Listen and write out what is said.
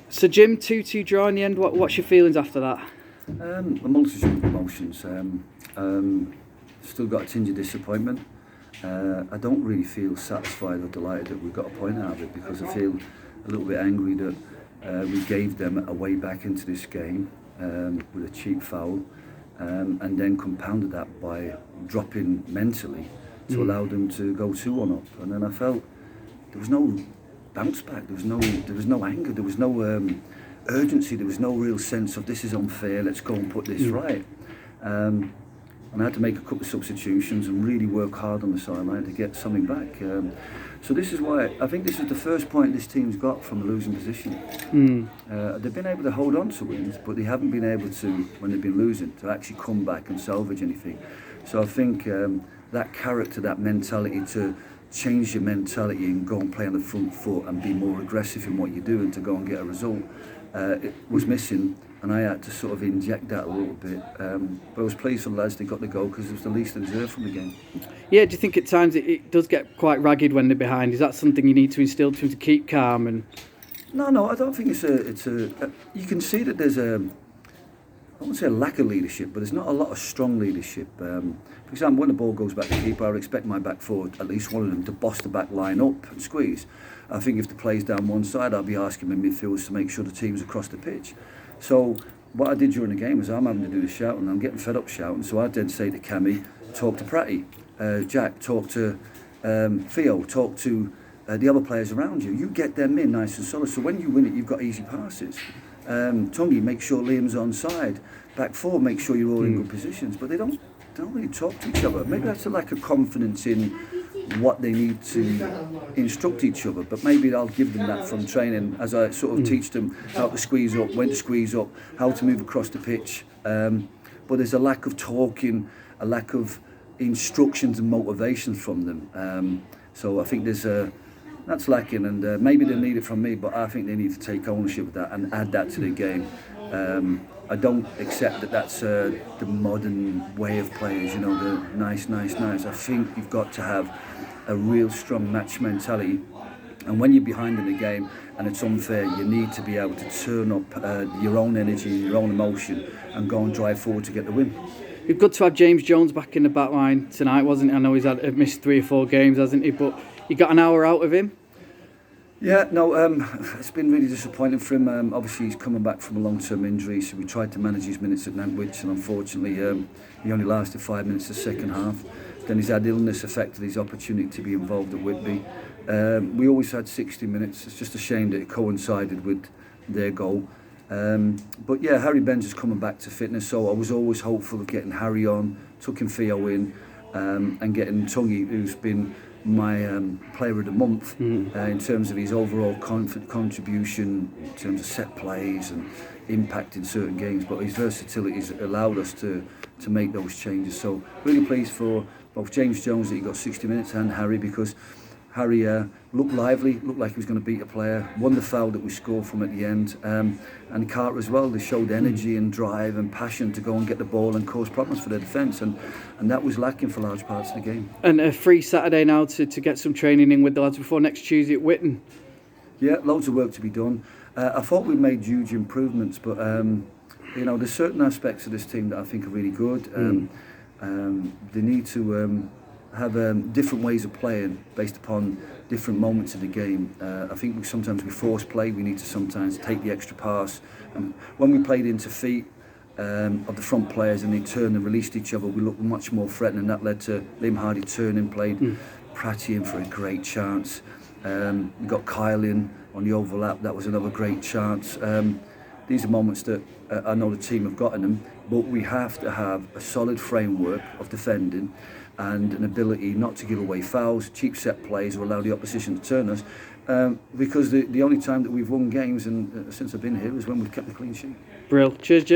So Jim, 2-2 draw in the end. What's your feelings after that? A multitude of emotions. Still got a tinge of disappointment. I don't really feel satisfied or delighted that we got a point out of it, because I feel a little bit angry that we gave them a way back into this game with a cheap foul, and then compounded that by dropping mentally to allow them to go 2-1 up. And then I felt there was no bounce back, there was no anger, there was no urgency, there was no real sense of this is unfair, let's go and put this right. And I had to make a couple of substitutions and really work hard on the sideline to get something back. So this is why I think this is the first point this team's got from a losing position. They've been able to hold on to wins, but they haven't been able to, when they've been losing, to actually come back and salvage anything. So I think that character, that mentality to change your mentality and go and play on the front foot and be more aggressive in what you do and to go and get a result, it was missing, and I had to sort of inject that a little bit. But I was pleased for the lads they got the goal, because it was the least they deserved from the game. Yeah, do you think at times it does get quite ragged when they're behind? Is that something you need to instill to them to keep calm? And No, I don't think it's a. You can see that there's a, I won't say a lack of leadership, but there's not a lot of strong leadership. For example, when the ball goes back to keeper, I would expect my back forward, at least one of them, to boss the back line up and squeeze. I think if the play's down one side, I'll be asking my midfielders to make sure the team's across the pitch. So what I did during the game was I'm having to do the shouting, I'm getting fed up shouting, so I did say to Cammy, talk to Pratty, Jack, talk to Theo, talk to the other players around you. You get them in nice and solid, so when you win it, you've got easy passes. Tungy, make sure Liam's on side. Back four, make sure you're all in good positions. But they don't really talk to each other. Maybe that's a lack of confidence in what they need to instruct each other. But maybe I'll give them that from training, as I sort of teach them how to squeeze up, when to squeeze up, how to move across the pitch. But there's a lack of talking, a lack of instructions and motivations from them. So I think that's lacking, and maybe they need it from me, but I think they need to take ownership of that and add that to the game. I don't accept that that's the modern way of players, you know, the nice. I think you've got to have a real strong match mentality, and when you're behind in the game and it's unfair, you need to be able to turn up your own energy, your own emotion, and go and drive forward to get the win. It's good to have James Jones back in the back line tonight, wasn't it? I know he's missed 3 or 4 games, hasn't he? But you got an hour out of him. Yeah, no, it's been really disappointing for him. Obviously, he's coming back from a long-term injury, so we tried to manage his minutes at Nantwich, and unfortunately, he only lasted 5 minutes the second half. Then he's had illness affected his opportunity to be involved at Whitby. We always had 60 minutes. It's just a shame that it coincided with their goal. But yeah, Harry Benzer's coming back to fitness, so I was always hopeful of getting Harry on, tucking Theo in, and getting Tungy, who's been my player of the month in terms of his overall contribution in terms of set plays and impact in certain games, but his versatility has allowed us to make those changes. So really pleased for both James Jones that he got 60 minutes and Harry, because Harry looked lively, looked like he was going to beat a player, won the foul that we scored from at the end, and Carter as well. They showed energy and drive and passion to go and get the ball and cause problems for their defence, and that was lacking for large parts of the game. And a free Saturday now to get some training in with the lads before next Tuesday at Whitton. Yeah, loads of work to be done. I thought we made huge improvements, but you know, there's certain aspects of this team that I think are really good. They need to have different ways of playing based upon different moments of the game. I think sometimes we force play, we need to sometimes take the extra pass. And when we played into feet of the front players and they turned and released each other, we looked much more threatening. That led to Liam Hardy turning, played Pratty in for a great chance. We got Kyle in on the overlap, that was another great chance. These are moments that I know the team have got in them, but we have to have a solid framework of defending and an ability not to give away fouls, cheap set plays, or allow the opposition to turn us. Because the only time that we've won games and since I've been here is when we've kept the clean sheet. Brill. Cheers, Jim.